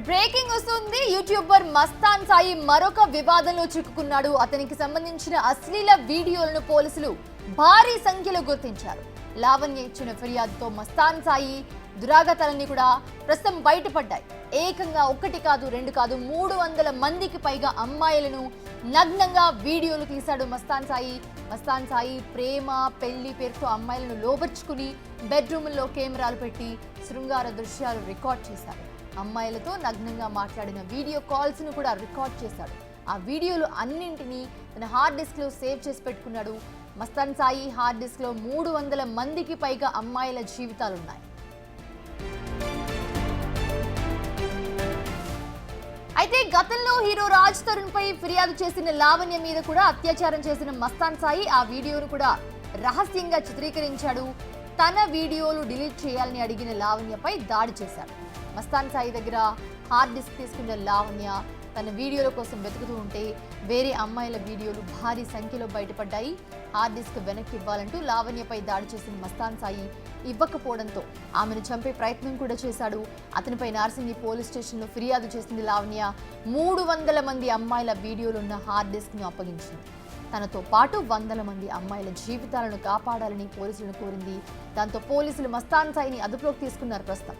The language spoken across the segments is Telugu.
బ్రేకింగ్ వస్తుంది. యూట్యూబర్ మస్తాన్ సాయి మరొక వివాదంలో చిక్కుకున్నాడు. అతనికి సంబంధించిన అశ్లీల వీడియోలను పోలీసులు భారీ సంఖ్యలో గుర్తించారు. లావణ్య ఇచ్చిన ఫిర్యాదుతో మస్తాన్ సాయి దురాగతాలన్నీ కూడా ప్రస్తుతం బయటపడ్డాయి. ఏకంగా ఒకటి కాదు, రెండు కాదు, 300 మందికి పైగా అమ్మాయిలను నగ్నంగా వీడియోలు తీశాడు మస్తాన్ సాయి. మస్తాన్ సాయి ప్రేమ పెళ్లి పేరుతో అమ్మాయిలను లోబర్చుకుని బెడ్రూమ్లో కెమెరాలు పెట్టి శృంగార దృశ్యాలు రికార్డ్ చేశాడు. అమ్మాయిలతో నగ్నంగా మాట్లాడిన వీడియో కాల్స్ ను కూడా రికార్డ్ చేశాడు. ఆ వీడియోలు అన్నింటినీ తన హార్డ్ డిస్క్ లో సేవ్ చేసి పెట్టుకున్నాడు. మస్తాన్ సాయి హార్డ్ డిస్క్ లో 300 మందికి పైగా అమ్మాయిల జీవితాలున్నాయి. అయితే గతంలో హీరో రాజ్ తరుణ్ పై ఫిర్యాదు చేసిన లావణ్య మీద కూడా అత్యాచారం చేసిన మస్తాన్ సాయి ఆ వీడియోను కూడా రహస్యంగా చిత్రీకరించాడు. తన వీడియోలు డిలీట్ చేయాలని అడిగిన లావణ్యపై దాడి చేశాడు. మస్తాన్ సాయి దగ్గర హార్డ్ డిస్క్ తీసుకున్న లావణ్య తన వీడియోల కోసం వెతుకుతూ ఉంటే వేరే అమ్మాయిల వీడియోలు భారీ సంఖ్యలో బయటపడ్డాయి. హార్డ్ డిస్క్ వెనక్కి ఇవ్వాలంటూ లావణ్యపై దాడి చేసిన మస్తాన్ సాయి ఇవ్వకపోవడంతో ఆమెను చంపే ప్రయత్నం కూడా చేశాడు. అతనిపై నార్సింగి పోలీస్ స్టేషన్లో ఫిర్యాదు చేసింది లావణ్య. 300 మంది అమ్మాయిల వీడియోలున్న హార్డ్ డిస్క్ను అప్పగించింది. తనతో పాటు 100 మంది అమ్మాయిల జీవితాలను కాపాడాలని పోలీసులను కోరింది. దాంతో పోలీసులు మస్తాన్ సాయిని అదుపులోకి తీసుకున్నారు. ప్రస్తుతం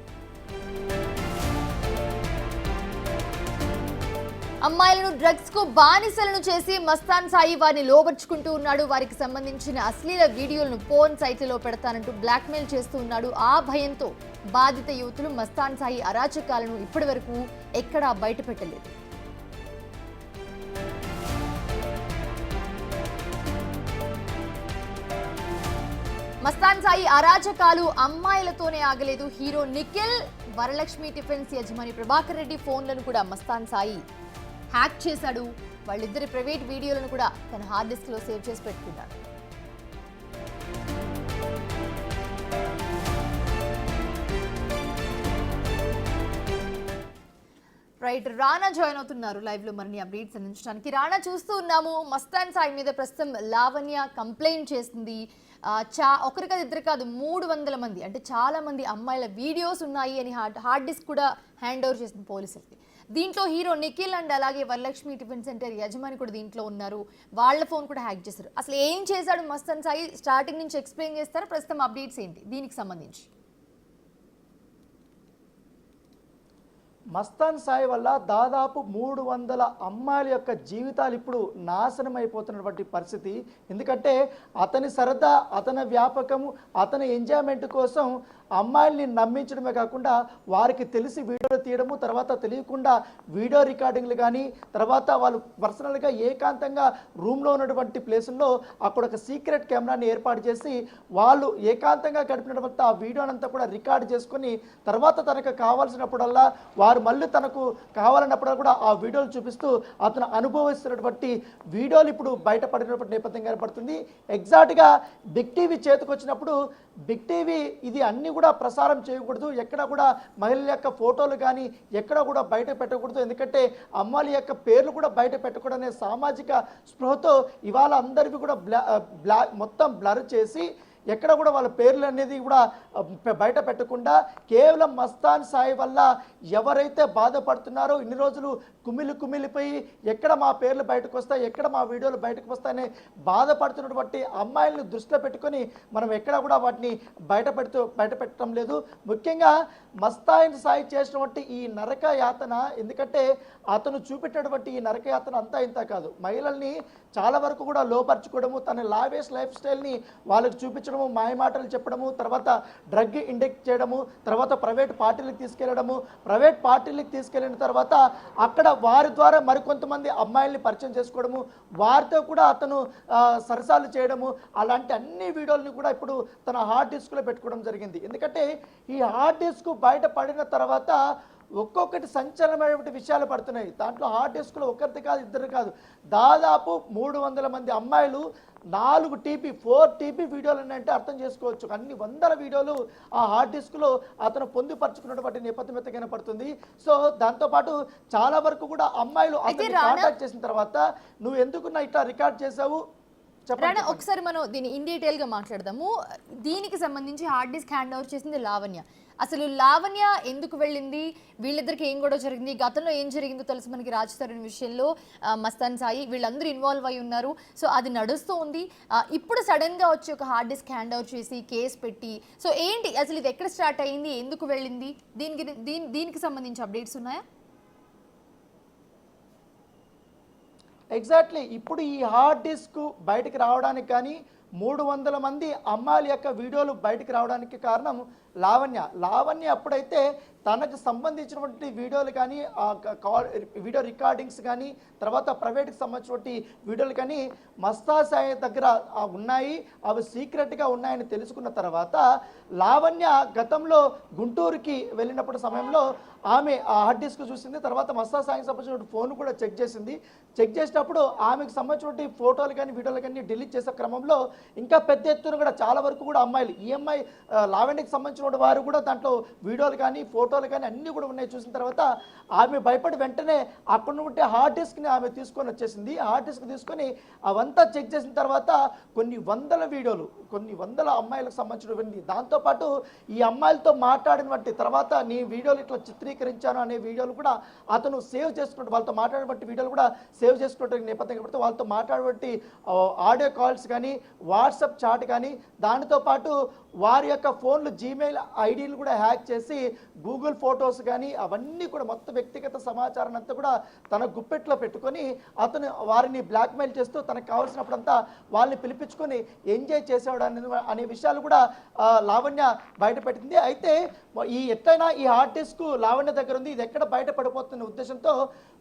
అమ్మాయిలను డ్రగ్స్ కు బానిసలను చేసి మస్తాన్ సాయి వారిని లోబర్చుకుంటూ ఉన్నాడు. వారికి సంబంధించిన అశ్లీల వీడియోలను ఫోన్ సైట్లలో పెడతానంటూ బ్లాక్మెయిల్ చేస్తూ ఉన్నాడు. ఆ భయంతో బాధిత యువతులు మస్తాన్ సాయి అరాచకాలను ఇప్పటి వరకు ఎక్కడా బయట పెట్టలేదు. మస్తాన్ సాయి అరాచకాలు అమ్మాయిలతోనే ఆగలేదు. హీరో నిఖిల్, వరలక్ష్మి టిఫిన్స్ యజమాని ప్రభాకర్ రెడ్డి ఫోన్లను కూడా మస్తాన్ సాయి హ్యాక్ చేశాడు. వాళ్ళిద్దరి ప్రైవేట్ వీడియోలను కూడా తన హార్డ్ డిస్క్ లో సేవ్ చేసి పెట్టుకున్నాడు. రైట్, రానా జాయిన్ అవుతున్నారు లైవ్ లో మరిన్ని అప్డేట్స్ అందించడానికి. రానా, చూస్తూ ఉన్నాము మస్తాన్ సాయి మీద ప్రస్తుతం లావణ్య కంప్లైంట్ చేస్తుంది. ఒకరి కాదు, ఇద్దరు కాదు, 300 మంది అంటే చాలా మంది అమ్మాయిల వీడియోస్ ఉన్నాయి అని హార్డ్ డిస్క్ కూడా హ్యాండ్ ఓవర్ చేసింది పోలీసులకి. దీంట్లో హీరో నిఖిల్ అండ్ అలాగే వరలక్ష్మి టిఫిన్ సెంటర్ యజమాని కూడా దీంట్లో ఉన్నారు. వాళ్ళ ఫోన్ కూడా హ్యాక్ చేశారు. అసలు ఏం చేశాడు మస్తాన్ సాయి స్టార్టింగ్ నుంచి ఎక్స్ప్లెయిన్ చేస్తారు. ప్రస్తుతం అప్డేట్స్ ఏంటి దీనికి సంబంధించి? మస్తాన్ సాయి వల్ల దాదాపు 300 అమ్మాయిల యొక్క జీవితాలు ఇప్పుడు నాశనం అయిపోతున్నటువంటి పరిస్థితి. ఎందుకంటే అతని సరదా, అతని వ్యాపకము, అతని ఎంజాయ్మెంట్ కోసం అమ్మాయిల్ని నమ్మించడమే కాకుండా వారికి తెలిసి వీడియోలు తీయడము, తర్వాత తెలియకుండా వీడియో రికార్డింగ్లు కానీ, తర్వాత వాళ్ళు పర్సనల్గా ఏకాంతంగా రూమ్లో ఉన్నటువంటి ప్లేసుల్లో అక్కడ ఒక సీక్రెట్ కెమెరాని ఏర్పాటు చేసి వాళ్ళు ఏకాంతంగా గడిపినటువంటి ఆ వీడియోనంతా కూడా రికార్డ్ చేసుకొని తర్వాత తనకు కావాల్సినప్పుడల్లా వారు మళ్ళీ తనకు కావాలన్నప్పుడు కూడా ఆ వీడియోలు చూపిస్తూ అతను అనుభవిస్తున్నటువంటి వీడియోలు ఇప్పుడు బయటపడినటువంటి నేపథ్యం ఏర్పడుతుంది. ఎగ్జాక్ట్గా బిగ్ టీవీ చేతికి వచ్చినప్పుడు బిగ్ టీవీ ఇది అన్ని కూడా ప్రసారం చేయకూడదు, ఎక్కడ కూడా మహిళల యొక్క ఫోటోలు కానీ ఎక్కడ కూడా బయట పెట్టకూడదు, ఎందుకంటే అమ్మాయిల యొక్క పేర్లు కూడా బయట పెట్టకూడదు అనే సామాజిక స్పృహతో ఇవాళ అందరివి కూడా మొత్తం బ్లర్ చేసి ఎక్కడ కూడా వాళ్ళ పేర్లు అనేది కూడా బయట పెట్టకుండా కేవలం మస్తాన్ సాయి వల్ల ఎవరైతే బాధపడుతున్నారో ఇన్ని రోజులు కుమిలిపోయి ఎక్కడ మా పేర్లు బయటకు వస్తాయి, ఎక్కడ మా వీడియోలు బయటకు వస్తాయని బాధపడుతున్నటువంటి అమ్మాయిలను దృష్టిలో పెట్టుకొని మనం ఎక్కడ కూడా వాటిని బయట పెట్టడం లేదు. ముఖ్యంగా మస్తాన్ సాయి చేసినటువంటి ఈ నరక యాతన, ఎందుకంటే అతను చూపెట్టినటువంటి ఈ నరక యాతన అంతా ఇంత కాదు. మహిళల్ని చాలా వరకు కూడా లోపరచుకోవడము, తన లావేష్ లైఫ్ స్టైల్ని వాళ్ళకి చూపించడము, మాయమాటలు చెప్పడము, తర్వాత డ్రగ్ ఇండెక్ట్ చేయడము, తర్వాత ప్రైవేట్ పార్టీలకు తీసుకెళ్ళిన తర్వాత అక్కడ వారి ద్వారా మరికొంతమంది అమ్మాయిల్ని పరిచయం చేసుకోవడము, వారితో కూడా అతను సరసాలు చేయడము, అలాంటి అన్ని వీడియోలని కూడా ఇప్పుడు తన హార్డ్ డిస్క్లో పెట్టుకోవడం జరిగింది. ఎందుకంటే ఈ హార్డ్ డిస్క్ బయట పడిన తర్వాత ఒక్కొక్కటి సంచలనమైనటువంటి విషయాలు పడుతున్నాయి. దాంట్లో హార్డ్ డిస్క్లో ఒకరిది కాదు, ఇద్దరు కాదు, దాదాపు 300 మంది అమ్మాయిలు 4 TB 4 TB వీడియోలు అంటే అర్థం చేసుకోవచ్చు. అన్ని 100 వీడియోలు ఆ హార్డ్ డిస్క్లో అతను పొందుపరుచుకున్నటువంటి నేపథ్యం కనపడుతుంది. సో దాంతోపాటు చాలా వరకు కూడా అమ్మాయిలు అతన్ని కాంటాక్ట్ చేసిన తర్వాత నువ్వు ఎందుకు ఇట్లా రికార్డ్ చేసావు, రాణా ఒకసారి మనం దీన్ని ఇన్ డీటెయిల్ గా మాట్లాడదాము. దీనికి సంబంధించి హార్డ్ డిస్క్ హ్యాండ్ ఓవర్ చేసింది లావణ్య. అసలు లావణ్య ఎందుకు వెళ్ళింది, వీళ్ళిద్దరికి ఏం గొడవ జరిగింది, గతంలో ఏం జరిగిందో తెలుసు మనకి రాజ్ తరుణ్ విషయంలో, మస్తాన్ సాయి వీళ్ళందరూ ఇన్వాల్వ్ అయి ఉన్నారు. సో అది నడుస్తూ ఉంది. ఇప్పుడు సడన్ గా వచ్చి ఒక హార్డ్ డిస్క్ హ్యాండ్ ఓవర్ చేసి కేసు పెట్టి, సో ఏంటి అసలు ఇది ఎక్కడ స్టార్ట్ అయ్యింది, ఎందుకు వెళ్ళింది, దీనికి సంబంధించి అప్డేట్స్ ఉన్నాయా? ఎగ్జాక్ట్లీ ఇప్పుడు ఈ హార్డ్ డిస్క్ బయటికి రావడానికి కానీ 300 మంది అమ్మాయిల యొక్క వీడియోలు బయటికి రావడానికి కారణం లావణ్య అప్పుడైతే తనకు సంబంధించినటువంటి వీడియోలు కానీ వీడియో రికార్డింగ్స్ కానీ తర్వాత ప్రైవేట్కి సంబంధించినటువంటి వీడియోలు కానీ మస్తాన్ సాయి దగ్గర ఉన్నాయి, అవి సీక్రెట్గా ఉన్నాయని తెలుసుకున్న తర్వాత లావణ్య గతంలో గుంటూరుకి వెళ్ళినప్పుడు సమయంలో ఆమె ఆ హార్డ్ డిస్క్ చూసింది. తర్వాత మస్తాన్ సాయికి సంబంధించిన ఫోన్ కూడా చెక్ చేసింది. చెక్ చేసినప్పుడు ఆమెకు సంబంధించినటువంటి ఫోటోలు కానీ వీడియోలు కానీ డిలీట్ చేసే క్రమంలో ఇంకా పెద్ద ఎత్తున కూడా చాలా వరకు కూడా అమ్మాయిలు ఈఎంఐ లావణ్యకి సంబంధించిన వారు కూడా దాంట్లో వీడియోలు కానీ ఫోటోలు కానీ అన్నీ కూడా ఉన్నాయి. చూసిన తర్వాత ఆమె భయపడి వెంటనే అక్కడ ఉంటే హార్డ్ డిస్క్ని ఆమె తీసుకొని వచ్చేసింది. హార్డ్ డిస్క్ తీసుకొని అవంతా చెక్ చేసిన తర్వాత కొన్ని వందల వీడియోలు, కొన్ని వందల అమ్మాయిలకు సంబంధించినటువంటి, దాంతోపాటు ఈ అమ్మాయిలతో మాట్లాడినటువంటి తర్వాత నీ వీడియోలు ఇట్లా చిత్రీకరించాను అనే వీడియోలు కూడా అతను సేవ్ చేసుకున్నట్టు, వాళ్ళతో మాట్లాడినటువంటి వీడియోలు కూడా సేవ్ చేసుకున్నట్టు నేపథ్యం కాబట్టి వాళ్ళతో మాట్లాడబట్టి ఆడియో కాల్స్ కానీ వాట్సాప్ చాట్ కానీ, దానితో పాటు వారి యొక్క ఫోన్లు జీమెయిల్ ఐడీలు కూడా హ్యాక్ చేసి గూగుల్ ఫొటోస్ కానీ అవన్నీ కూడా మొత్తం వ్యక్తిగత సమాచారాన్ని అంతా కూడా తన గుప్పెట్లో పెట్టుకొని అతను వారిని బ్లాక్మెయిల్ చేస్తూ తనకు కావాల్సినప్పుడంతా వాళ్ళని పిలిపించుకొని ఎంజాయ్ చేసేవాడు అనే విషయాలు కూడా లావణ్య బయటపెట్టింది. అయితే ఎట్లయినా ఈ హార్డ్ డిస్క్ లావణ్య దగ్గర ఉంది, ఇది ఎక్కడ బయటపడిపోతున్న ఉద్దేశంతో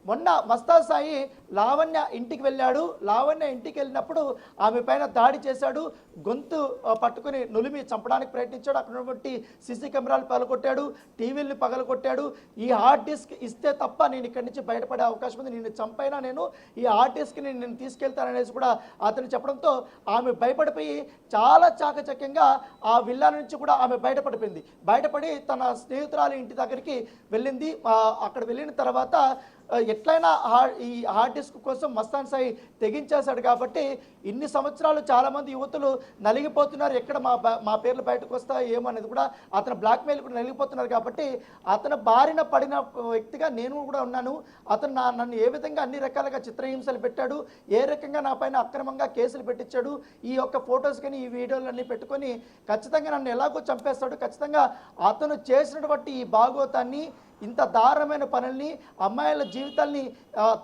మొన్న మస్తాన్ సాయి లావణ్య ఇంటికి వెళ్ళాడు. లావణ్య ఇంటికి వెళ్ళినప్పుడు ఆమె పైన దాడి చేశాడు, గొంతు పట్టుకుని నులిమి చంపడానికి ప్రయత్నించాడు. అక్కడ ఉన్నటువంటి సీసీ కెమెరాలు పగలగొట్టాడు, టీవీలను పగలగొట్టాడు. ఈ హార్డ్ డిస్క్ ఇస్తే తప్ప నేను ఇక్కడి నుంచి బయటపడే అవకాశం ఉంది, నేను చంపైనా నేను ఈ హార్డ్ డిస్క్ని నేను తీసుకెళ్తాననేసి కూడా అతను చెప్పడంతో ఆమె భయపడిపోయి చాలా చాకచక్యంగా ఆ విల్లా నుంచి కూడా ఆమె బయటపడిపోయింది. బయటపడి తన స్నేహితురాలి ఇంటి దగ్గరికి వెళ్ళింది. అక్కడ వెళ్ళిన తర్వాత ఎట్లయినా ఈ హార్డ్ డిస్క్ కోసం మస్తాన్ సాయి తెగించేశాడు కాబట్టి ఇన్ని సంవత్సరాలు చాలామంది యువతులు నలిగిపోతున్నారు, ఎక్కడ మా పేర్లు బయటకు వస్తాయో ఏమో అనేది కూడా అతను బ్లాక్మెయిల్ కూడా నలిగిపోతున్నారు కాబట్టి అతను బారిన పడిన వ్యక్తిగా నేను కూడా ఉన్నాను. అతను నన్ను ఏ విధంగా అన్ని రకాలుగా చిత్రహింసలు పెట్టాడు, ఏ రకంగా నా పైన అక్రమంగా కేసులు పెట్టించాడు, ఈ యొక్క ఫొటోస్ కానీ ఈ వీడియోలన్నీ పెట్టుకొని ఖచ్చితంగా నన్ను ఎలాగో చంపేస్తాడు, ఖచ్చితంగా అతను చేసినటువంటి ఈ భాగోతాన్ని, ఇంత దారుణమైన పనుల్ని, అమ్మాయిల జీవితాల్ని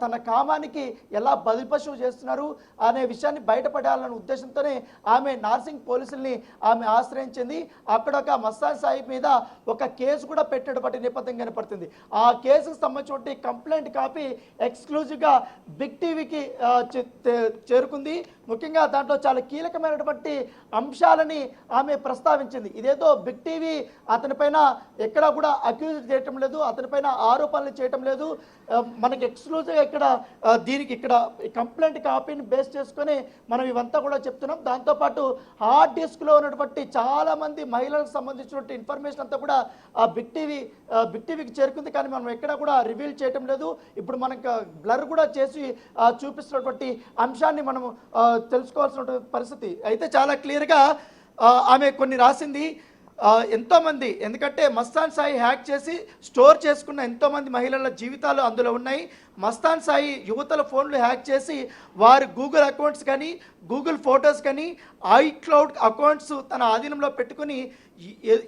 తన కామానికి ఎలా బలిపశువు చేస్తున్నారు అనే విషయాన్ని బయటపడాలనే ఉద్దేశంతోనే ఆమె నార్సింగ్ పోలీసుల్ని ఆమె ఆశ్రయించింది. అక్కడ ఒక మస్తాన్ సాయి మీద ఒక కేసు కూడా పెట్టేటప్పటి నేపథ్యం కనపడుతుంది. ఆ కేసుకు సంబంధించిన కంప్లైంట్ కాపీ ఎక్స్క్లూజివ్గా బిగ్ టీవీకి చేరుకుంది. ముఖ్యంగా దాంట్లో చాలా కీలకమైనటువంటి అంశాలని ఆమె ప్రస్తావించింది. ఇదేదో బిగ్ టీవీ అతనిపైన ఎక్కడా కూడా అక్యూజ్ చేయటం లేదు, అతనిపైన ఆరోపణలు చేయటం లేదు, మనకి ఎక్స్క్లూజివ్గా ఇక్కడ కంప్లైంట్ కాపీని బేస్ చేసుకొని మనం ఇవంతా కూడా చెప్తున్నాం. దాంతోపాటు హార్డ్ డిస్క్లో ఉన్నటువంటి చాలామంది మహిళలకు సంబంధించినటువంటి ఇన్ఫర్మేషన్ అంతా కూడా ఆ బిగ్ టీవీకి చేరుకుంది. కానీ మనం ఎక్కడా కూడా రివీల్ చేయటం లేదు. ఇప్పుడు మనకు బ్లర్ కూడా చేసి చూపిస్తున్నటువంటి అంశాన్ని మనం తెలుసుకోవాల్సిన పరిస్థితి అయితే చాలా క్లియర్గా ఆమె కొన్ని రాసింది. ఎంతోమంది, ఎందుకంటే మస్తాన్ సాయి హ్యాక్ చేసి స్టోర్ చేసుకున్న ఎంతోమంది మహిళల జీవితాలు అందులో ఉన్నాయి. మస్తాన్ సాయి యువతల ఫోన్లు హ్యాక్ చేసి వారి గూగుల్ అకౌంట్స్ కానీ గూగుల్ ఫొటోస్ కానీ ఐక్లౌడ్ అకౌంట్స్ తన ఆధీనంలో పెట్టుకుని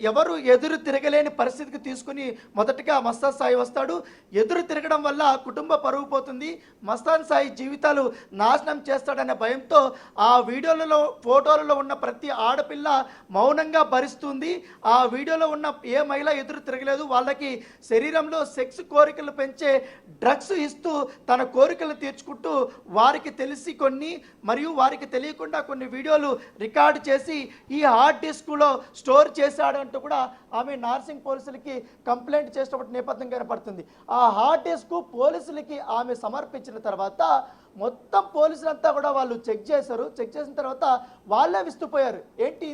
ఎవరు ఎదురు తిరగలేని పరిస్థితికి తీసుకుని మొదటగా మస్తాన్ సాయి వస్తాడు. ఎదురు తిరగడం వల్ల కుటుంబ పరువు పోతుంది, మస్తాన్ సాయి జీవితాలు నాశనం చేస్తాడనే భయంతో ఆ వీడియోలలో ఫోటోలలో ఉన్న ప్రతి ఆడపిల్ల మౌనంగా భరిస్తుంది. ఆ వీడియోలో ఉన్న ఏ మహిళ ఎదురు తిరగలేదు. వాళ్ళకి శరీరంలో సెక్స్ కోరికలు పెంచే డ్రగ్స్ ఇస్తూ తన కోరికలు తీర్చుకుంటూ వారికి తెలిసి కొన్ని మరియు వారికి తెలియకుండా కొన్ని వీడియోలు రికార్డు చేసి ఈ హార్డ్ డిస్క్లో స్టోర్ చేశాడంటూ కూడా ఆమె నార్సింగ్ పోలీసులకి కంప్లైంట్ చేసినప్పుడు నేపథ్యం కనపడుతుంది. ఆ హార్డ్ డిస్క్ పోలీసులకి ఆమె సమర్పించిన తర్వాత మొత్తం పోలీసులంతా కూడా వాళ్ళు చెక్ చేశారు. చెక్ చేసిన తర్వాత వాళ్ళే విస్తుపోయారు. ఏంటి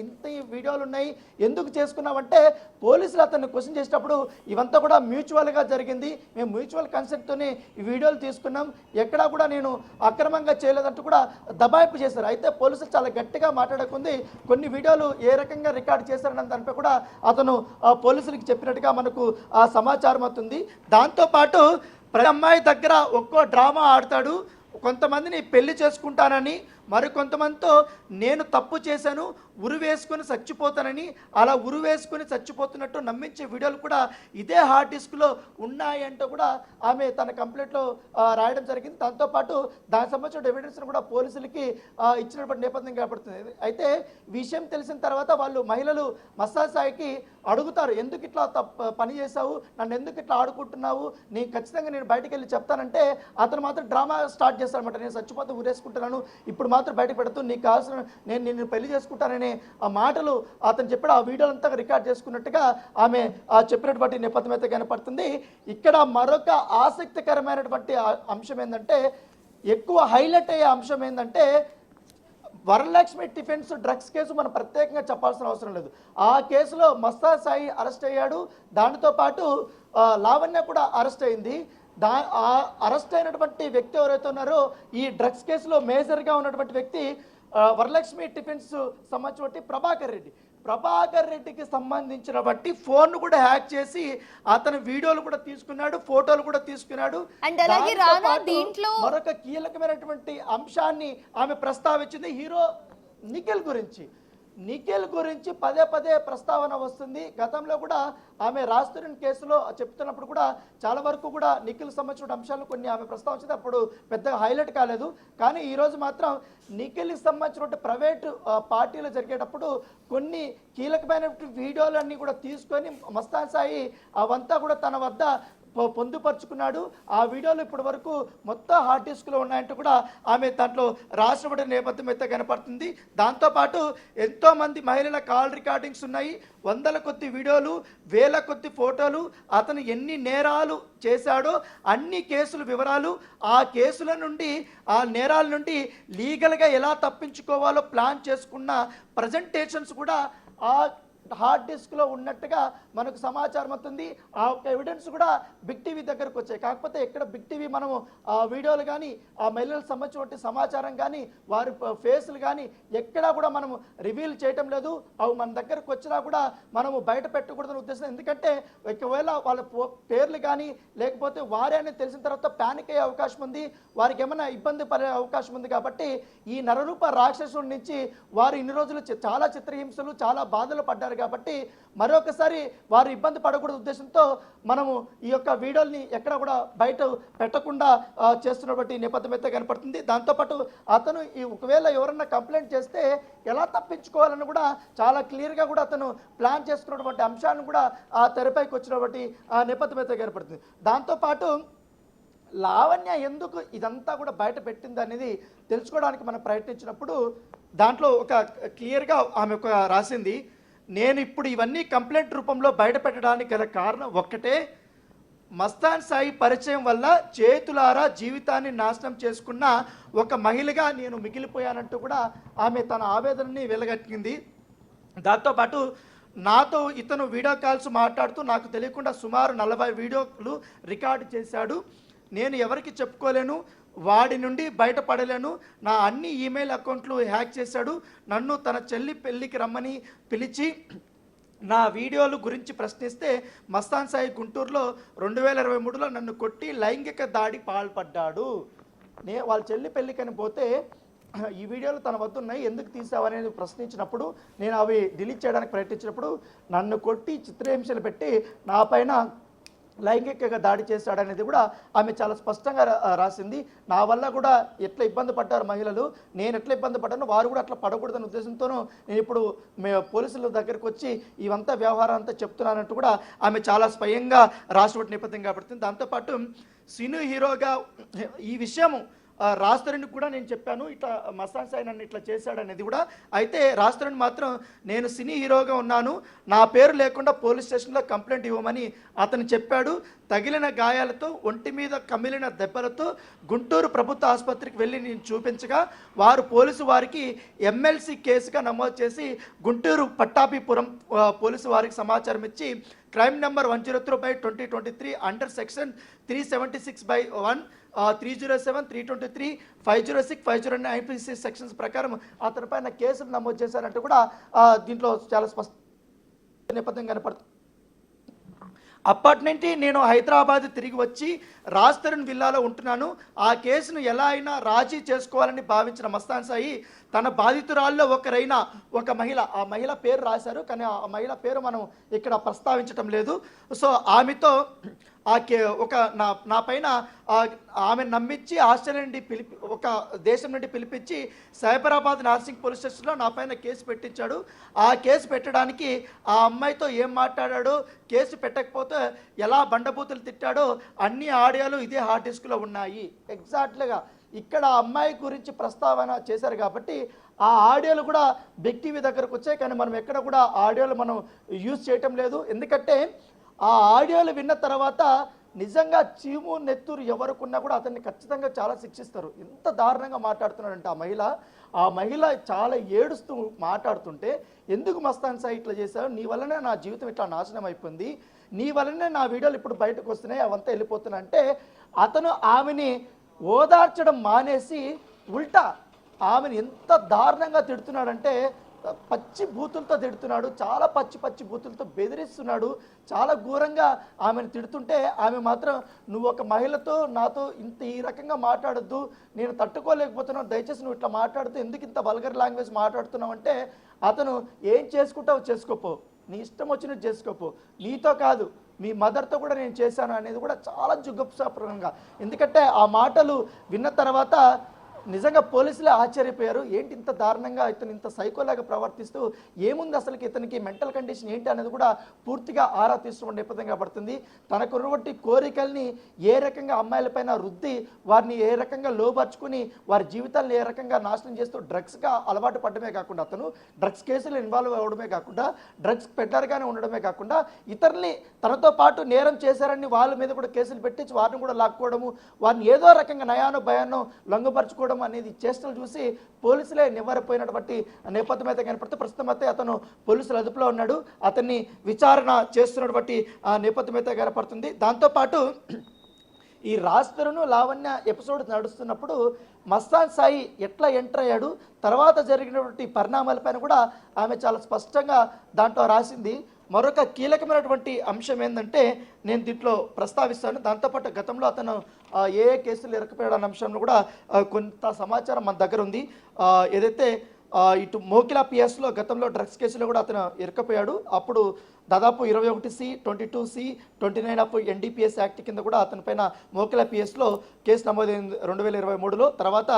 ఇంత వీడియోలు ఉన్నాయి, ఎందుకు చేసుకున్నామంటే పోలీసులు అతన్ని క్వశ్చన్ చేసేటప్పుడు ఇవంతా కూడా మ్యూచువల్గా జరిగింది, మేము మ్యూచువల్ కన్సెంట్తోనే ఈ వీడియోలు తీసుకున్నాం, ఎక్కడా కూడా నేను అక్రమంగా చేయలేదంటూ కూడా దబాయింపు చేశారు. అయితే పోలీసులు చాలా గట్టిగా మాట్లాడకుంది కొన్ని వీడియోలు ఏ రకంగా రికార్డ్ చేశారన్న దానిపై కూడా అతను పోలీసులకి చెప్పినట్టుగా మనకు ఆ సమాచారం అవుతుంది. దాంతోపాటు ప్రతి అమ్మాయి దగ్గర ఒక్కో డ్రామా ఆడతాడు, కొంతమందిని పెళ్లి చేసుకుంటానని, మరికొంతమందితో నేను తప్పు చేశాను ఉరి వేసుకొని చచ్చిపోతానని, అలా ఉరి వేసుకొని చచ్చిపోతున్నట్టు నమ్మించే వీడియోలు కూడా ఇదే హార్డ్ డిస్క్లో ఉన్నాయంటూ కూడా ఆమె తన కంప్లైంట్లో రాయడం జరిగింది. దాంతోపాటు దానికి సంబంధించిన ఎవిడెన్స్ను కూడా పోలీసులకి ఇచ్చినటువంటి నేపథ్యం కనపడుతుంది. అయితే విషయం తెలిసిన తర్వాత వాళ్ళు మహిళలు మస్తాన్ సాయికి అడుగుతారు, ఎందుకు ఇట్లా పని చేశావు, నన్ను ఎందుకు ఇట్లా ఆడుకుంటున్నావు, ఖచ్చితంగా నేను బయటకు వెళ్ళి చెప్తానంటే అతను మాత్రం డ్రామా స్టార్ట్ చేస్తారనమాట. నేను చచ్చిపోతే ఉరేసుకుంటున్నాను, ఇప్పుడు మాత్రం బయటకు పెడుతూ నీకు కావాల్సిన నేను పెళ్లి చేసుకుంటాననే ఆ మాటలు అతను చెప్పాడు. ఆ వీడియోలు అంతా రికార్డ్ చేసుకున్నట్టుగా ఆమె చెప్పినటువంటి నేపథ్యం అయితే కనపడుతుంది. ఇక్కడ మరొక ఆసక్తికరమైనటువంటి అంశం ఏంటంటే, ఎక్కువ హైలైట్ అయ్యే అంశం ఏంటంటే, వరలక్ష్మి టిఫిన్స్ డ్రగ్స్ కేసు మనం ప్రత్యేకంగా చెప్పాల్సిన అవసరం లేదు. ఆ కేసులో మస్తాన్ సాయి అరెస్ట్ అయ్యాడు, దానితో పాటు లావణ్య కూడా అరెస్ట్ అయింది. అరెస్ట్ అయినటువంటి వ్యక్తి ఎవరైతే ఉన్నారో ఈ డ్రగ్స్ కేసులో మేజర్గా ఉన్నటువంటి వ్యక్తి వరలక్ష్మి టిఫిన్స్ సంబంధించిన ప్రభాకర్ రెడ్డికి సంబంధించిన బట్టి ఫోన్ కూడా హ్యాక్ చేసి అతని వీడియోలు కూడా తీసుకున్నాడు, ఫోటోలు కూడా తీసుకున్నాడు. మరొక కీలకమైనటువంటి అంశాన్ని ఆమె ప్రస్తావించింది హీరో నిఖిల్ గురించి పదే పదే ప్రస్తావన వస్తుంది. గతంలో కూడా ఆమె రాస్తున్న కేసులో చెప్తున్నప్పుడు కూడా చాలా వరకు కూడా నిఖిల్ సంబంధించిన అంశాలు కొన్ని ఆమె ప్రస్తావించింది, అప్పుడు పెద్దగా హైలైట్ కాలేదు. కానీ ఈరోజు మాత్రం నిఖిల్కి సంబంధించిన ప్రైవేటు పార్టీలు జరిగేటప్పుడు కొన్ని కీలకమైన వీడియోలన్నీ కూడా తీసుకొని మస్తాన్ సాయి అవంతా కూడా తన వద్ద పొందుపరుచుకున్నాడు. ఆ వీడియోలు ఇప్పటి వరకు మొత్తం హార్డ్ డిస్క్లో ఉన్నాయంటూ కూడా ఆమె దాంట్లో రాష్ట్రపతి నేపథ్యం అయితే కనపడుతుంది. దాంతోపాటు ఎంతోమంది మహిళల కాల్ రికార్డింగ్స్ ఉన్నాయి, వందల కొద్ది వీడియోలు, వేల కొద్ది ఫోటోలు, అతను ఎన్ని నేరాలు చేశాడో అన్ని కేసుల వివరాలు, ఆ కేసుల నుండి ఆ నేరాల నుండి లీగల్గా ఎలా తప్పించుకోవాలో ప్లాన్ చేసుకున్న ప్రజెంటేషన్స్ కూడా ఆ హార్డ్ డిస్క్లో ఉన్నట్టుగా మనకు సమాచారం అవుతుంది. ఆ ఎవిడెన్స్ కూడా బిగ్ టీవీ దగ్గరకు వచ్చాయి. కాకపోతే ఎక్కడ బిగ్ టీవీ మనము ఆ వీడియోలు కానీ ఆ మహిళలకు సంబంధించిన సమాచారం కానీ వారి ఫేస్లు కానీ ఎక్కడా కూడా మనము రివీల్ చేయటం లేదు. అవి మన దగ్గరకు వచ్చినా కూడా మనము బయట పెట్టకూడదని ఉద్దేశం. ఎందుకంటే ఒకవేళ వాళ్ళ పేర్లు కానీ లేకపోతే వారే అని తెలిసిన తర్వాత ప్యానిక్ అయ్యే అవకాశం ఉంది, వారికి ఏమైనా ఇబ్బంది పడే అవకాశం ఉంది. కాబట్టి ఈ నరరూప రాక్షసుడి నుంచి వారు ఇన్ని రోజులు చాలా చిత్రహింసలు చాలా బాధలు పడ్డారు. కాబట్టి మరొకసారి వారు ఇబ్బంది పడకూడదు ఉద్దేశంతో మనము ఈ యొక్క వీడియోల్ని ఎక్కడ కూడా బయట పెట్టకుండా చేస్తున్నటువంటి నేపథ్యం అయితే కనపడుతుంది. దాంతోపాటు అతను ఒకవేళ ఎవరన్నా కంప్లైంట్ చేస్తే ఎలా తప్పించుకోవాలని కూడా చాలా క్లియర్గా కూడా అతను ప్లాన్ చేసుకున్నటువంటి అంశాన్ని కూడా ఆ తెరపైకి వచ్చినటువంటి నేపథ్యం అయితే కనపడుతుంది. దాంతోపాటు లావణ్య ఎందుకు ఇదంతా కూడా బయట పెట్టింది అనేది తెలుసుకోవడానికి మనం ప్రయత్నించినప్పుడు దాంట్లో ఒక క్లియర్గా ఆమె ఒక రాసింది, నేను ఇప్పుడు ఇవన్నీ కంప్లైంట్ రూపంలో బయట పెట్టడానికి గల కారణం ఒక్కటే, మస్తాన్ సాయి పరిచయం వల్ల చేతులారా జీవితాన్ని నాశనం చేసుకున్న ఒక మహిళగా నేను మిగిలిపోయానంటూ కూడా ఆమె తన ఆవేదనని వెలగట్టింది. దాంతోపాటు నాతో ఇతను వీడియో కాల్స్ మాట్లాడుతూ నాకు తెలియకుండా సుమారు 40 వీడియోలు రికార్డు చేశాడు. నేను ఎవరికి చెప్పుకోలేను, వాడి నుండి బయటపడలేను. నా అన్ని ఈమెయిల్ అకౌంట్లు హ్యాక్ చేశాడు. నన్ను తన చెల్లి పెళ్ళికి రమ్మని పిలిచి నా వీడియోలు గురించి ప్రశ్నిస్తే మస్తాన్ సాయి గుంటూరులో 2023లో నన్ను కొట్టి లైంగిక దాడి పాల్పడ్డాడు. వాళ్ళ చెల్లి పెళ్ళికని పోతే ఈ వీడియోలు తన వద్ద ఉన్నాయి, ఎందుకు తీసావనేది ప్రశ్నించినప్పుడు నేను అవి డిలీట్ చేయడానికి ప్రయత్నించినప్పుడు నన్ను కొట్టి చిత్రహింసలు పెట్టి నా పైన లైంగికంగా దాడి చేశాడనేది కూడా ఆమె చాలా స్పష్టంగా రాసింది. నా వల్ల కూడా ఎట్లా ఇబ్బంది పడ్డారు మహిళలు, నేను ఎట్లా ఇబ్బంది పడ్డాను వారు కూడా అట్లా పడకూడదనే ఉద్దేశంతోనూ నేను ఇప్పుడు పోలీసుల దగ్గరకు వచ్చి ఇవంతా వ్యవహారం అంతా చెప్తున్నానంటూ కూడా ఆమె చాలా స్వయంగా రాసినటువంటి నేపథ్యం కాబట్టి. దాంతోపాటు సినీ హీరోగా ఈ విషయము రాజ్ తరుణ్కి కూడా నేను చెప్పాను ఇట్లా మస్తాన్ సాయి నన్ను ఇట్లా చేశాడనేది కూడా. అయితే రాజ్ తరుణ్ మాత్రం నేను సినీ హీరోగా ఉన్నాను, నా పేరు లేకుండా పోలీస్ స్టేషన్లో కంప్లైంట్ ఇవ్వమని అతను చెప్పాడు. తగిలిన గాయాలతో ఒంటి మీద కమిలిన దెబ్బలతో గుంటూరు ప్రభుత్వ ఆసుపత్రికి వెళ్ళి నేను చూపించగా పోలీసు వారికి ఎమ్మెల్సీ కేసుగా నమోదు చేసి గుంటూరు పట్టాభిపురం పోలీసు వారికి సమాచారం ఇచ్చి crime number 103/2023 under section 376/1 307, 323, 506, 509 IPC sections ప్రకారం అతని పైన కేసులు నమోదు చేశారంటూ కూడా దీంట్లో చాలా స్పష్ట నేపథ్యం కనపడుతుంది. అప్పటి నుండి నేను హైదరాబాద్ తిరిగి వచ్చి రాజ్ తరుణ్ విల్లాలో ఉంటున్నాను. ఆ కేసును ఎలా అయినా రాజీ చేసుకోవాలని భావించిన మస్తాన్ సాయి తన బాధితురాల్లో ఒకరైన ఒక మహిళ, ఆ మహిళ పేరు రాశారు కానీ ఆ మహిళ పేరు మనం ఇక్కడ ప్రస్తావించటం లేదు. సో ఆమెతో నా పైన ఆమె నమ్మించి ఆస్ట్రేలియా నుండి ఒక దేశం నుండి పిలిపించి సైబరాబాద్ నార్సింగ్ పోలీస్ స్టేషన్లో నా పైన కేసు పెట్టించాడు. ఆ కేసు పెట్టడానికి ఆ అమ్మాయితో ఏం మాట్లాడాడో, కేసు పెట్టకపోతే ఎలా బండబూతులు తిట్టాడో అన్ని ఆడియోలు ఇదే హార్డ్ డిస్క్లో ఉన్నాయి. ఎగ్జాక్ట్లీగా ఇక్కడ అమ్మాయి గురించి ప్రస్తావన చేశారు కాబట్టి ఆ ఆడియోలు కూడా బిగ్ టీవీ దగ్గరకు వచ్చాయి. కానీ మనం ఎక్కడ కూడా ఆడియోలు మనం యూజ్ చేయటం లేదు. ఎందుకంటే ఆ ఆడియోలు విన్న తర్వాత నిజంగా చీము నెత్తూరు ఎవరుకున్నా కూడా అతన్ని ఖచ్చితంగా చాలా శిక్షిస్తారు. ఎంత దారుణంగా మాట్లాడుతున్నాడంటే ఆ మహిళ చాలా ఏడుస్తూ మాట్లాడుతుంటే, ఎందుకు మస్తాన్ సాయి ఇట్లా చేశావు, నీ వల్లనే నా జీవితం ఇట్లా నాశనం అయిపోయింది, నీ వల్లనే నా వీడియోలు ఇప్పుడు బయటకు వస్తున్నాయి, అవంతా వెళ్ళిపోతున్నా అంటే అతను ఆమెని ఓదార్చడం మానేసి ఉల్టా ఆమెను ఎంత దారుణంగా తిడుతున్నాడంటే పచ్చి బూతులతో తిడుతున్నాడు. చాలా పచ్చి బూతులతో బెదిరిస్తున్నాడు. చాలా ఘోరంగా ఆమెను తిడుతుంటే ఆమె మాత్రం నువ్వు ఒక మహిళతో నాతో ఈ రకంగా మాట్లాడొద్దు, నేను తట్టుకోలేకపోతున్నాను, దయచేసి నువ్వు ఇట్లా మాట్లాడుతూ ఎందుకు ఇంత వల్గర్ లాంగ్వేజ్ మాట్లాడుతున్నావు అంటే అతను ఏం చేసుకుంటావు చేసుకోపో, నీ ఇష్టం వచ్చినట్టు చేసుకోపో, నీతో కాదు మీ మదర్తో కూడా నేను చేశాను అనేది కూడా చాలా జుగుప్సాప్రంగా. ఎందుకంటే ఆ మాటలు విన్న తర్వాత నిజంగా పోలీసులే ఆశ్చర్యపోయారు. ఏంటి ఇంత దారుణంగా ఇతను ఇంత సైకోలాగా ప్రవర్తిస్తూ ఏముంది అసలుకి ఇతనికి మెంటల్ కండిషన్ ఏంటి అనేది కూడా పూర్తిగా ఆరా తీస్తున్న నేపథ్యంగా పడుతుంది. తనకున్నటువంటి కోరికల్ని ఏ రకంగా అమ్మాయిలపైన రుద్ది వారిని ఏ రకంగా లోపరుచుకుని వారి జీవితాలను ఏ రకంగా నాశనం చేస్తూ డ్రగ్స్గా అలవాటు పడడమే కాకుండా అతను డ్రగ్స్ కేసులు ఇన్వాల్వ్ అవ్వడమే కాకుండా డ్రగ్స్ పెడ్లర్గానే ఉండడమే కాకుండా ఇతరుల్ని తనతో పాటు నేరం చేశారని వాళ్ళ మీద కూడా కేసులు పెట్టించి వారిని కూడా లాక్కోవడము, వారిని ఏదో రకంగా నయానో భయానో లొంగపరుచుకోవడం అనేది చేష్టలు చూసి పోలీసులే నివ్వరపోయినటువంటి నేపథ్యం అయితే కనపడితే ప్రస్తుతం అయితే అతను పోలీసుల అదుపులో ఉన్నాడు. అతన్ని విచారణ చేస్తున్నటువంటి నేపథ్యం అయితే కనపడుతుంది. దాంతోపాటు ఈ రాజ్ తరుణ్ లావణ్య ఎపిసోడ్ నడుస్తున్నప్పుడు మస్తాన్ సాయి ఎట్లా ఎంటర్ అయ్యాడు, తర్వాత జరిగినటువంటి పరిణామాలపైన కూడా ఆమె చాలా స్పష్టంగా దాంట్లో రాసింది. మరొక కీలకమైనటువంటి అంశం ఏంటంటే నేను దీంట్లో ప్రస్తావిస్తాను. దాంతోపాటు గతంలో అతను ఏ కేసులు ఇరకపోయాడన్న అంశంలో కూడా కొంత సమాచారం మన దగ్గర ఉంది. ఏదైతే ఇటు మోకిలా పిఎస్లో గతంలో డ్రగ్స్ కేసులో కూడా అతను ఇరకపోయాడు. అప్పుడు దాదాపు 21C, 22C, 29 of NDPS act కింద కూడా అతని పైన మోకిలా పిఎస్లో కేసు నమోదైంది 2023లో. తర్వాత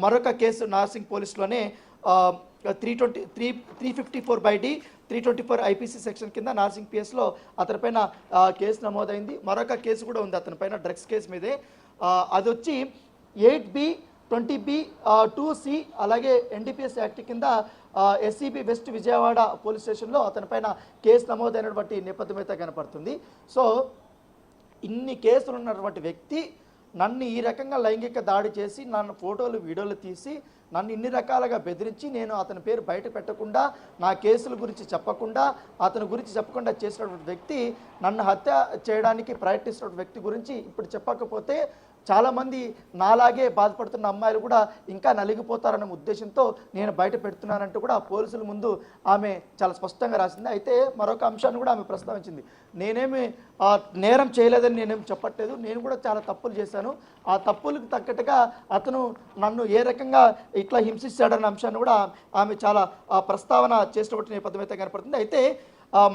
మరొక కేసు నార్సింగ్ పోలీసులోనే 354/D 324 IPC సెక్షన్ కింద నార్సింగ్ పిఎస్లో అతనిపైన కేసు నమోదైంది. మరొక కేసు కూడా ఉంది అతనిపైన డ్రగ్స్ కేసు మీదే. అది వచ్చి 8B, 20B, 2C అలాగే NDPS యాక్ట్ కింద SCB వెస్ట్ విజయవాడ పోలీస్ స్టేషన్లో అతనిపైన కేసు నమోదైనటువంటి నేపథ్యం అయితే కనపడుతుంది. సో ఇన్ని కేసులు ఉన్నటువంటి వ్యక్తి నన్ను ఈ రకంగా లైంగిక దాడి చేసి నన్ను ఫోటోలు వీడియోలు తీసి నన్ను ఇన్ని రకాలుగా బెదిరించి నేను అతని పేరు బయట పెట్టకుండా నా కేసుల గురించి చెప్పకుండా అతని గురించి చెప్పకుండా చేసినటువంటి వ్యక్తి నన్ను హత్య చేయడానికి ప్రయత్నిస్తున్న వ్యక్తి గురించి ఇప్పుడు చెప్పకపోతే చాలామంది నాలాగే బాధపడుతున్న అమ్మాయిలు కూడా ఇంకా నలిగిపోతారన్న ఉద్దేశంతో నేను బయట పెడుతున్నానంటూ కూడా పోలీసుల ముందు ఆమె చాలా స్పష్టంగా రాసింది. అయితే మరొక అంశాన్ని కూడా ఆమె ప్రస్తావించింది. నేనేమి నేరం చేయలేదని నేనేం చెప్పట్లేదు, నేను కూడా చాలా తప్పులు చేశాను, ఆ తప్పులకు తగ్గట్టుగా అతను నన్ను ఏ రకంగా ఇట్లా హింసిస్తాడన్న అంశాన్ని కూడా ఆమె చాలా ప్రస్తావన చేసినటువంటి నేపథ్యం అయితే కనపడుతుంది. అయితే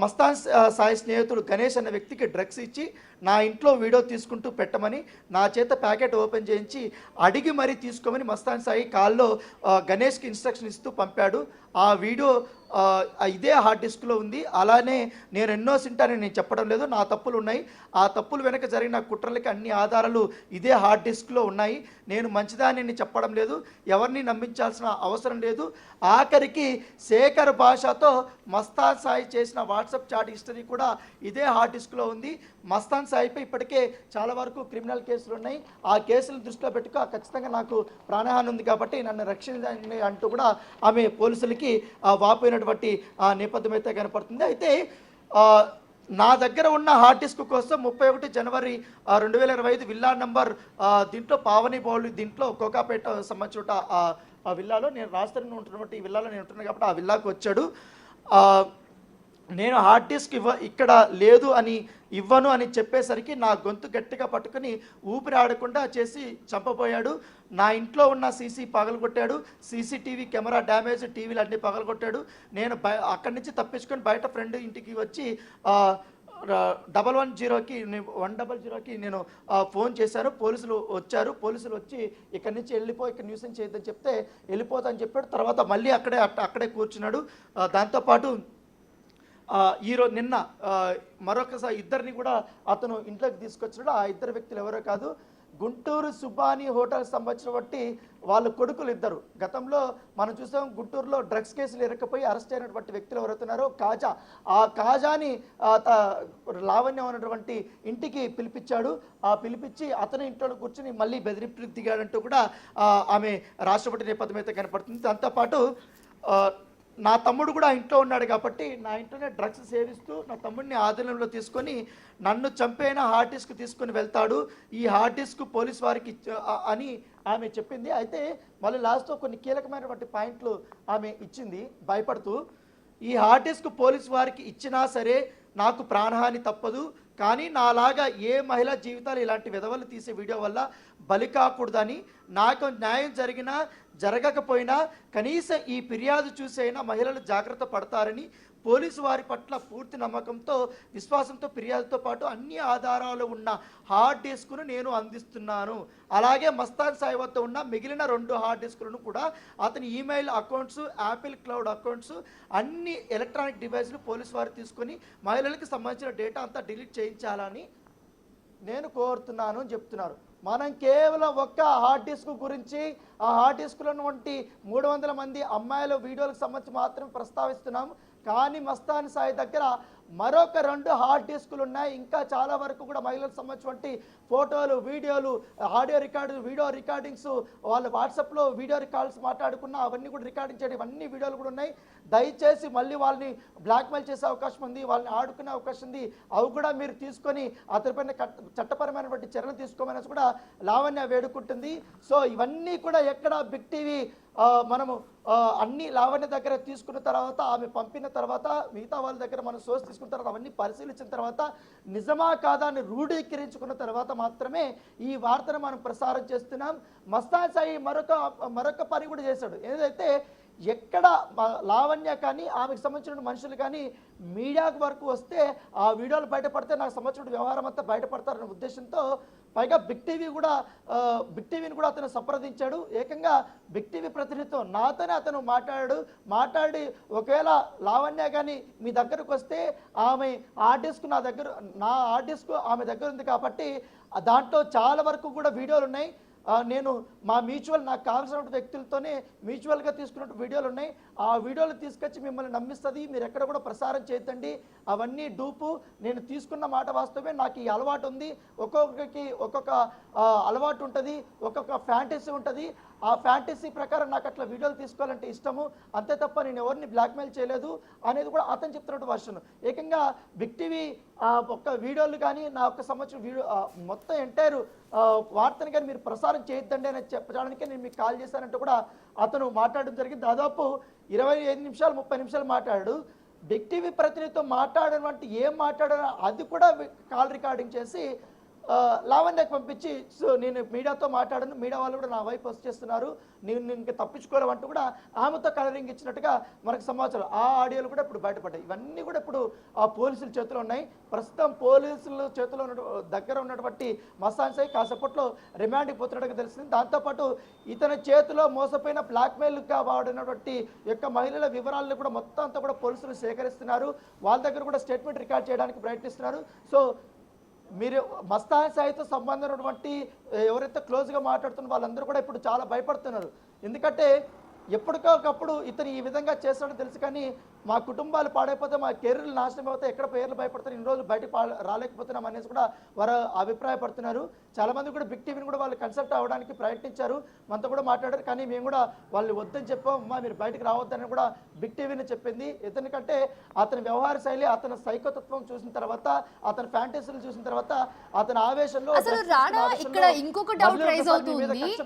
మస్తాన్ సాయి స్నేహితుడు గణేష్ అనే వ్యక్తికి డ్రగ్స్ ఇచ్చి నా ఇంట్లో వీడియో తీసుకుంటూ పెట్టమని నా చేత ప్యాకెట్ ఓపెన్ చేయించి అడిగి మరీ తీసుకోమని మస్తాన్ సాయి కాల్లో గణేష్కి ఇన్స్ట్రక్షన్ ఇస్తూ పంపాడు. ఆ వీడియో ఇదే హార్డ్ డిస్క్లో ఉంది. అలానే నేను ఎన్నో సింటానని నేను చెప్పడం లేదు, నా తప్పులు ఉన్నాయి. ఆ తప్పులు వెనక జరిగిన కుట్రలకి అన్ని ఆధారాలు ఇదే హార్డ్ డిస్క్లో ఉన్నాయి. నేను మంచిదాన్ని చెప్పడం లేదు, ఎవరిని నమ్మించాల్సిన అవసరం లేదు. ఆఖరికి శేఖర్ భాషతో మస్తాన్ సాయి చేసిన వాట్సాప్ చాట్ హిస్టరీ కూడా ఇదే హార్డ్ డిస్క్లో ఉంది. మస్తాన్ సాయిపై ఇప్పటికే చాలా వరకు క్రిమినల్ కేసులు ఉన్నాయి. ఆ కేసులను దృష్టిలో పెట్టుకో ఖచ్చితంగా నాకు ప్రాణహాని ఉంది కాబట్టి నన్ను రక్షించండి అంటూ కూడా ఆమె పోలీసులకి వాపోయినటువంటి నేపథ్యం అయితే కనపడుతుంది. అయితే నా దగ్గర ఉన్న హార్డ్ డిస్క్ కోసం 31 జనవరి 2025 విల్లా నంబర్ దీంట్లో పావని బౌల్ దీంట్లో కోకాపేట సంబంధించిన ఆ విల్లాలో నేను రాజధాని ఉంటున్నటువంటి ఈ విల్లాలో నేను ఉంటున్నాను కాబట్టి ఆ విల్లాకు వచ్చాడు. నేను హార్డ్ డిస్క్ ఇక్కడ లేదు అని ఇవ్వను అని చెప్పేసరికి నా గొంతు గట్టిగా పట్టుకుని ఊపిరి ఆడకుండా చేసి చంపబోయాడు. నా ఇంట్లో ఉన్న సీసీ పగలగొట్టాడు, సీసీటీవీ కెమెరా డ్యామేజ్, టీవీలు అన్నీ పగలగొట్టాడు. నేను అక్కడి నుంచి తప్పించుకొని బయట ఫ్రెండ్ ఇంటికి వచ్చి 110కి నేను ఫోన్ చేశాను. పోలీసులు వచ్చారు. పోలీసులు వచ్చి ఇక్కడి నుంచి వెళ్ళిపోయి ఇక్కడ న్యూసెన్స్ చేయొద్దని చెప్తే వెళ్ళిపోతాని చెప్పాడు. తర్వాత మళ్ళీ అక్కడే కూర్చున్నాడు. దాంతోపాటు ఈరోజు నిన్న మరొకసారి ఇద్దరిని కూడా అతను ఇంట్లోకి తీసుకొచ్చాడు. ఆ ఇద్దరు వ్యక్తులు ఎవరో కాదు, గుంటూరు సుబాని హోటల్ సంబంధించినటువంటి వాళ్ళ కొడుకులు ఇద్దరు. గతంలో మనం చూసాం గుంటూరులో డ్రగ్స్ కేసులు ఇరకపోయి అరెస్ట్ అయినటువంటి వ్యక్తులు ఎవరైతున్నారో కాజా, ఆ కాజాని లావణ్యం అనేటువంటి ఇంటికి పిలిపించాడు. పిలిపించి అతని ఇంట్లో కూర్చుని మళ్ళీ బెదిరింపులకు దిగాడంటూ కూడా ఆమె రాష్ట్రపతి నేపథ్యం అయితే కనపడుతుంది. దాంతోపాటు నా తమ్ముడు కూడా ఇంట్లో ఉన్నాడు కాబట్టి నా ఇంట్లోనే డ్రగ్స్ సేవిస్తూ నా తమ్ముడిని ఆధీనంలో తీసుకొని నన్ను చంపైన హార్డ్ డిస్క్ తీసుకొని వెళ్తాడు. ఈ హార్డ్ డిస్క్ పోలీస్ వారికి అని ఆమె చెప్పింది. అయితే మళ్ళీ లాస్ట్లో కొన్ని కీలకమైనటువంటి పాయింట్లు ఆమె ఇచ్చింది భయపడుతూ. ఈ హార్డ్ డిస్క్ పోలీస్ వారికి ఇచ్చినా సరే నాకు ప్రాణహాని తప్పదు, కానీ నాలాగా ఏ మహిళా జీవితాలు ఇలాంటి విధవలు తీసే వీడియో వల్ల బలి కాకూడదని, నాకు న్యాయం జరిగినా జరగకపోయినా కనీసం ఈ ఫిర్యాదు చూసైనా మహిళలు జాగ్రత్త పడతారని పోలీసు వారి పట్ల పూర్తి నమ్మకంతో విశ్వాసంతో ఫిర్యాదుతో పాటు అన్ని ఆధారాలు ఉన్న హార్డ్ డిస్క్ను నేను అందిస్తున్నాను. అలాగే మస్తాన్ సాయి వద్ద ఉన్న మిగిలిన 2 హార్డ్ డిస్కులను కూడా అతని email accounts, Apple cloud accounts, అన్ని ఎలక్ట్రానిక్ డివైస్లు పోలీసు వారు తీసుకొని మహిళలకు సంబంధించిన డేటా అంతా డిలీట్ చేయించాలని నేను కోరుతున్నాను అని చెప్తున్నారు. మనం కేవలం ఒక్క హార్డ్ డిస్క్ గురించి ఆ హార్డ్ డిస్క్లో వంటి 300 మంది అమ్మాయిల వీడియోలకు సంబంధించి మాత్రమే ప్రస్తావిస్తున్నాం. కానీ మస్తాన్ సాయి దగ్గర మరొక 2 హార్డ్ డిస్కులు ఉన్నాయి. ఇంకా చాలా వరకు కూడా మహిళలకు సంబంధించినటువంటి ఫోటోలు, వీడియోలు, ఆడియో రికార్డు, వీడియో రికార్డింగ్స్, వాళ్ళు వాట్సాప్లో వీడియో కాల్స్ మాట్లాడుకున్న అవన్నీ కూడా రికార్డింగ్ చేయడం అన్ని వీడియోలు కూడా ఉన్నాయి. దయచేసి మళ్ళీ వాళ్ళని బ్లాక్మెయిల్ చేసే అవకాశం ఉంది, వాళ్ళని ఆడుకునే అవకాశం ఉంది. అవి కూడా మీరు తీసుకొని అతనిపైన చట్టపరమైనటువంటి చర్యలు తీసుకోమని కూడా లావణ్య వేడుకుంటుంది. సో ఇవన్నీ కూడా ఎక్కడ బిగ్ టీవీ మనము అన్ని లావణ్య దగ్గర తీసుకున్న తర్వాత, ఆమె పంపిన తర్వాత, మిగతా వాళ్ళ దగ్గర మనం సోర్స్ తీసుకున్న తర్వాత అవన్నీ పరిశీలించిన తర్వాత నిజమా కాదా అని రూఢీకరించుకున్న తర్వాత మాత్రమే ఈ వార్తను మనం ప్రసారం చేస్తున్నాం. మస్తాన్ సాయి మరొక పని కూడా చేశాడు. ఏదైతే ఎక్కడ లావణ్య కానీ ఆమెకు సంబంధించిన మనుషులు కానీ మీడియాకు వరకు వస్తే ఆ వీడియోలు బయటపడితే నాకు సంబంధించిన వ్యవహారం అంతా బయటపడతారనే ఉద్దేశంతో పైగా బిగ్ టీవీని కూడా అతను సంప్రదించాడు. ఏకంగా బిగ్ టీవీ ప్రతినిధితో నాతోనే అతను మాట్లాడి ఒకవేళ లావణ్య కానీ మీ దగ్గరకు వస్తే ఆమె హార్డ్ డిస్క్ నా హార్డ్ డిస్క్ ఆమె దగ్గర ఉంది కాబట్టి దాంట్లో చాలా వరకు కూడా వీడియోలు ఉన్నాయి. నేను మా నాకు కావాల్సిన వ్యక్తులతోనే మ్యూచువల్గా తీసుకున్న వీడియోలు ఉన్నాయి. ఆ వీడియోలు తీసుకొచ్చి మిమ్మల్ని నమ్మిస్తుంది, మీరు ఎక్కడ కూడా ప్రసారం చేయొద్దండి, అవన్నీ డూపు, నేను తీసుకున్న మాట వాస్తవమే, నాకు ఈ అలవాటు ఉంది, ఒక్కొక్కరికి ఒక్కొక్క అలవాటు ఉంటుంది, ఒక్కొక్క ఫ్యాంటసీ ఉంటుంది, ఆ ఫ్యాంటసీ ప్రకారం నాకు అట్లా వీడియోలు తీసుకోవాలంటే ఇష్టము, అంతే తప్ప నేను ఎవరిని బ్లాక్మెయిల్ చేయలేదు అనేది కూడా అతను చెప్తున్నట్టు వర్షన్. ఏకంగా బిగ్ టీవీ ఒక్క వీడియోలు కానీ నా ఒక్క సంవత్సరం వీడియో మొత్తం ఎంటైర్ వార్తను కానీ మీరు ప్రసారం చేయొద్దండి అని చెప్పడానికే నేను మీకు కాల్ చేశానంటూ కూడా అతను మాట్లాడడం జరిగింది. దాదాపు 25 నిమిషాలు 30 నిమిషాలు మాట్లాడాడు. బిగ్ టీవీ ప్రతినిధితో మాట్లాడినటువంటి ఏం మాట్లాడారో అది కూడా కాల్ రికార్డింగ్ చేసి లావణ్యకు పంపించి సో నేను మీడియాతో మాట్లాడాను, మీడియా వాళ్ళు కూడా నా వైపు వచ్చేస్తున్నారు, నేను ఇంకా తప్పించుకోలేమంటూ కూడా ఆమెతో కలరింగ్ ఇచ్చినట్టుగా మనకు సమాచారం. ఆ ఆడియోలు కూడా ఇప్పుడు బయటపడ్డాయి. ఇవన్నీ కూడా ఇప్పుడు ఆ పోలీసుల చేతిలో ఉన్నాయి. ప్రస్తుతం పోలీసుల చేతిలో దగ్గర ఉన్నటువంటి మస్తాన్ సాయి కాసేపట్లో రిమాండ్కి పోతున్నట్టుగా తెలిసింది. దాంతోపాటు ఇతని చేతిలో మోసపోయిన బ్లాక్మెయిల్గా వాడినటువంటి యొక్క మహిళల వివరాలను కూడా మొత్తం అంతా కూడా పోలీసులు సేకరిస్తున్నారు. వాళ్ళ దగ్గర కూడా స్టేట్మెంట్ రికార్డ్ చేయడానికి ప్రయత్నిస్తున్నారు. సో మీరు మస్తాన్ సాయితో సంబంధం ఉన్నటువంటి ఎవరైతే క్లోజ్గా మాట్లాడుతున్న వాళ్ళందరూ కూడా ఇప్పుడు చాలా భయపడుతున్నారు. ఎందుకంటే ఎప్పటికప్పుడు ఇతను ఈ విధంగా చేస్తాడో తెలుసు, కానీ మా కుటుంబాలు పాడైపోతే, మా కెరీర్లు నాశనం అవుతాయి, ఎక్కడ పేర్లు భయపడతారు, ఇన్ని రోజులు బయటకు రాలేకపోతున్నాం అనేసి కూడా వారు అభిప్రాయపడుతున్నారు. చాలామంది కూడా బిగ్ టీవీని కూడా వాళ్ళు కన్సల్ట్ అవ్వడానికి ప్రయత్నించారు, మనతో కూడా మాట్లాడారు. కానీ మేము కూడా వాళ్ళు వద్దని చెప్పాం, అమ్మా మీరు బయటకు రావద్దని కూడా బిగ్ టీవీని చెప్పింది. ఎందుకంటే అతని వ్యవహార శైలి, అతని సైకోతత్వం చూసిన తర్వాత, అతని ఫ్యాంటసీలు చూసిన తర్వాత, అతని ఆవేశంలో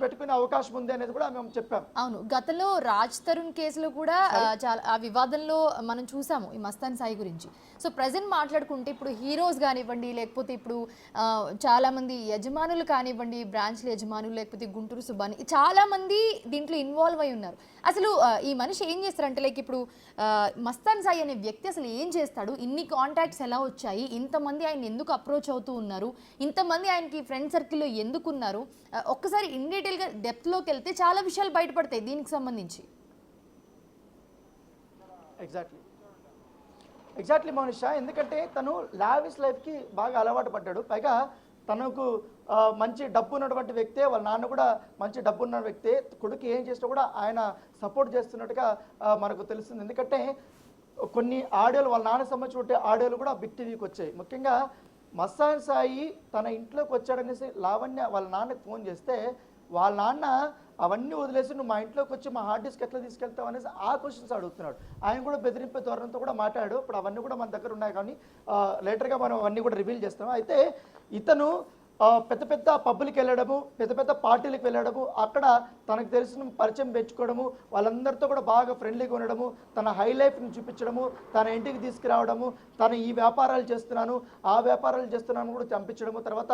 పెట్టుకునే అవకాశం ఉంది అనేది కూడా మేము చెప్పాం. అవును, గతంలో రాజ్ తరుణ్ కేసులో కూడా చాలా ఆ వివాదంలో మనం చూసాము ఈ మస్తాన్ సాయి గురించి. సో ప్రజెంట్ మాట్లాడుకుంటే ఇప్పుడు హీరోస్ కానివ్వండి, లేకపోతే ఇప్పుడు చాలా మంది యజమానులు కానివ్వండి, బ్రాంచ్ల యజమానులు, లేకపోతే గుంటూరు సుబ్బాని, చాలా మంది దీంట్లో ఇన్వాల్వ్ అయి ఉన్నారు. అసలు ఈ మనిషి ఏం చేస్తారంటే, లైక్ ఇప్పుడు మస్తాన్ సాయి అనే వ్యక్తి అసలు ఏం చేస్తాడు, ఇన్ని కాంటాక్ట్స్ ఎలా వచ్చాయి, ఇంతమంది ఆయన ఎందుకు అప్రోచ్ అవుతూ ఉన్నారు, ఇంతమంది ఆయనకి ఫ్రెండ్ సర్కిల్లో ఎందుకు ఉన్నారు, ఒక్కసారి ఇన్ డీటెయిల్గా డెప్త్లోకి వెళ్తే చాలా విషయాలు బయటపడతాయి దీనికి సంబంధించి. ఎగ్జాక్ట్లీ మౌనిషా, ఎందుకంటే తను లావిష్ లైఫ్కి బాగా అలవాటు పడ్డాడు. పైగా తనకు మంచి డబ్బు ఉన్నటువంటి వ్యక్తే, వాళ్ళ నాన్న కూడా మంచి డబ్బు ఉన్న వ్యక్తే, కొడుకు ఏం చేసినా కూడా ఆయన సపోర్ట్ చేస్తున్నట్టుగా మనకు తెలుస్తుంది. ఎందుకంటే కొన్ని ఆడియోలు వాళ్ళ నాన్న సంబంధించిన ఆడియోలు కూడా బిగ్ టీవీకి వచ్చాయి. ముఖ్యంగా మస్తాన్ సాయి తన ఇంట్లోకి వచ్చాడనేసి లావణ్య వాళ్ళ నాన్నకు ఫోన్ చేస్తే, వాళ్ళ నాన్న అవన్నీ వదిలేసి నువ్వు మా ఇంట్లోకి వచ్చి మా హార్డ్ డిస్క్ ఎట్లా తీసుకెళ్తావు అనేసి ఆ క్వశ్చన్స్ అడుగుతున్నాడు. ఆయన కూడా బెదిరింపే ధోరణితో కూడా మాట్లాడాడు. ఇప్పుడు అవన్నీ కూడా మన దగ్గర ఉన్నాయి, కానీ లేటర్గా మనం అవన్నీ కూడా రివీల్ చేస్తాం. అయితే ఇతను పెద్ద పెద్ద పబ్బులకి వెళ్ళడము, పెద్ద పెద్ద పార్టీలకు వెళ్ళడము, అక్కడ తనకు తెలిసిన పరిచయం పెంచుకోవడము, వాళ్ళందరితో కూడా బాగా ఫ్రెండ్లీగా ఉండడము, తన హై లైఫ్ని చూపించడము, తన ఇంటికి తీసుకురావడము, తను ఈ వ్యాపారాలు చేస్తున్నాను, ఆ వ్యాపారాలు చేస్తున్నాను కూడా చంపించడము, తర్వాత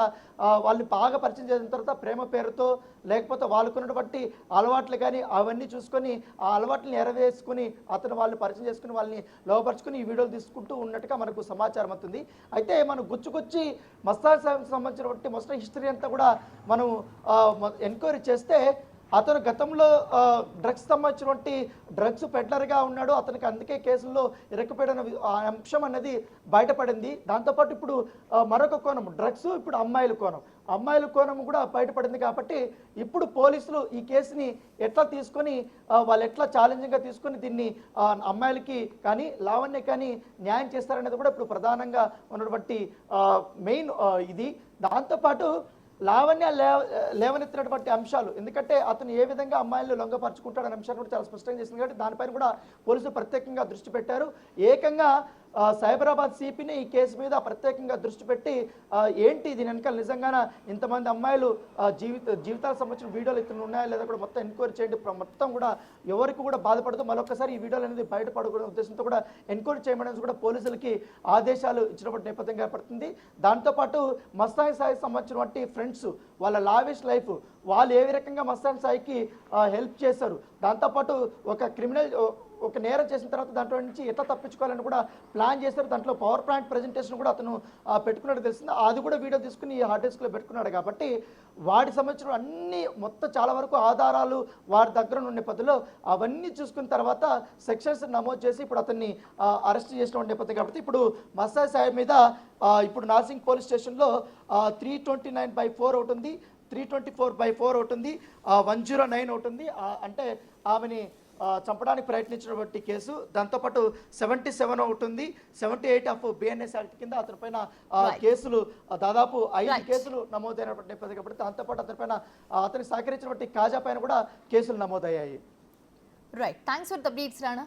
వాళ్ళని బాగా పరిచయం చేసిన తర్వాత ప్రేమ పేరుతో, లేకపోతే వాళ్ళకున్నటువంటి అలవాట్లు కానీ అవన్నీ చూసుకొని ఆ అలవాట్లను నెరవేర్చుకొని అతను వాళ్ళని పరిచయం చేసుకుని వాళ్ళని లోపరుచుకుని ఈ వీడియోలు తీసుకుంటూ ఉన్నట్టుగా మనకు సమాచారం అవుతుంది. అయితే మనం గుచ్చుకొచ్చి మస్తాన్ సాయికి సంబంధించినటువంటి మొత్తం హిస్టరీ అంతా కూడా మనం ఎంక్వైరీ చేస్తే, అతను గతంలో డ్రగ్స్ సంబంధించినటువంటి డ్రగ్స్ పెడ్లర్గా ఉన్నాడు, అతనికి అందుకే కేసుల్లో ఇరకపోయిన అంశం అనేది బయటపడింది. దాంతోపాటు ఇప్పుడు మరొక కోణం డ్రగ్స్, ఇప్పుడు అమ్మాయిల కోణం కూడా బయటపడింది. కాబట్టి ఇప్పుడు పోలీసులు ఈ కేసుని ఎట్లా తీసుకొని వాళ్ళు ఎట్లా ఛాలెంజింగ్గా తీసుకొని దీన్ని అమ్మాయిలకి కానీ లావణ్య కానీ న్యాయం చేస్తారనేది కూడా ఇప్పుడు ప్రధానంగా ఉన్నటువంటి మెయిన్ ఇది. దాంతోపాటు లావణ్య లేవనెత్తినటువంటి అంశాలు, ఎందుకంటే అతను ఏ విధంగా అమ్మాయిలను లొంగపరుచుకుంటాడనే అంశాన్ని కూడా చాలా స్పష్టంగా చేసింది. కాబట్టి దానిపైన కూడా పోలీసులు ప్రత్యేకంగా దృష్టి పెట్టారు. ఏకంగా సైబరాబాద్ సిపిని ఈ కేసు మీద ప్రత్యేకంగా దృష్టి పెట్టి ఏంటి దీని వెనకాల నిజంగానే ఇంతమంది అమ్మాయిలు జీవితాలకు సంబంధించిన వీడియోలు ఇతను ఉన్నాయా లేదా కూడా మొత్తం ఎంక్వైరీ చేయండి, మొత్తం కూడా ఎవరికి కూడా బాధపడుతూ మరొకసారి ఈ వీడియోలు అనేది బయటపడకూడని ఉద్దేశంతో కూడా ఎంక్వైరీ చేయమని కూడా పోలీసులకి ఆదేశాలు ఇచ్చినటువంటి నేపథ్యంగా పడుతుంది. దాంతోపాటు మస్తాన్ సాయికి సంబంధించినటువంటి ఫ్రెండ్స్, వాళ్ళ లావిష్ లైఫ్, వాళ్ళు ఏ రకంగా మస్తాన్ సాయికి హెల్ప్ చేశారు, దాంతోపాటు ఒక నేరం చేసిన తర్వాత దాంట్లో నుంచి ఎట్లా తప్పించుకోవాలని కూడా ప్లాన్ చేశారు. దాంట్లో పవర్ ప్లాంట్ ప్రజెంటేషన్ కూడా అతను పెట్టుకున్నట్టు తెలిసింది. అది కూడా వీడియో తీసుకుని ఈ హార్డ్ డిస్క్లో పెట్టుకున్నాడు. కాబట్టి వాటి సంబంధించిన అన్ని మొత్తం చాలా వరకు ఆధారాలు వారి దగ్గర ఉన్న నేపథ్యంలో అవన్నీ చూసుకున్న తర్వాత సెక్షన్స్ నమోదు చేసి ఇప్పుడు అతన్ని అరెస్ట్ చేసిన నేపథ్యం. కాబట్టి ఇప్పుడు మస్తాన్ సాయి మీద ఇప్పుడు నార్సింగ్ పోలీస్ స్టేషన్లో 329/4 ఒకటి ఉంది, 324/4 ఒకటి ఉంది, 109 ఒకటి ఉంది. అంటే ఆమెని చంపడానికి ప్రయత్నించినటువంటి కేసు. దాంతోపాటు 77 ఒకటి ఉంది, 78 ఆఫ్ బిఎన్ఎస్ యాక్ట్ కింద అతని పైన కేసులు దాదాపు 5 కేసులు నమోదైనటువంటి నేపథ్యం. కాబట్టి దాంతోపాటు అతని పైన అతనికి సహకరించినటువంటి కాజా పైన కూడా కేసులు నమోదయ్యాయి. Right, thanks for the briefs Rana.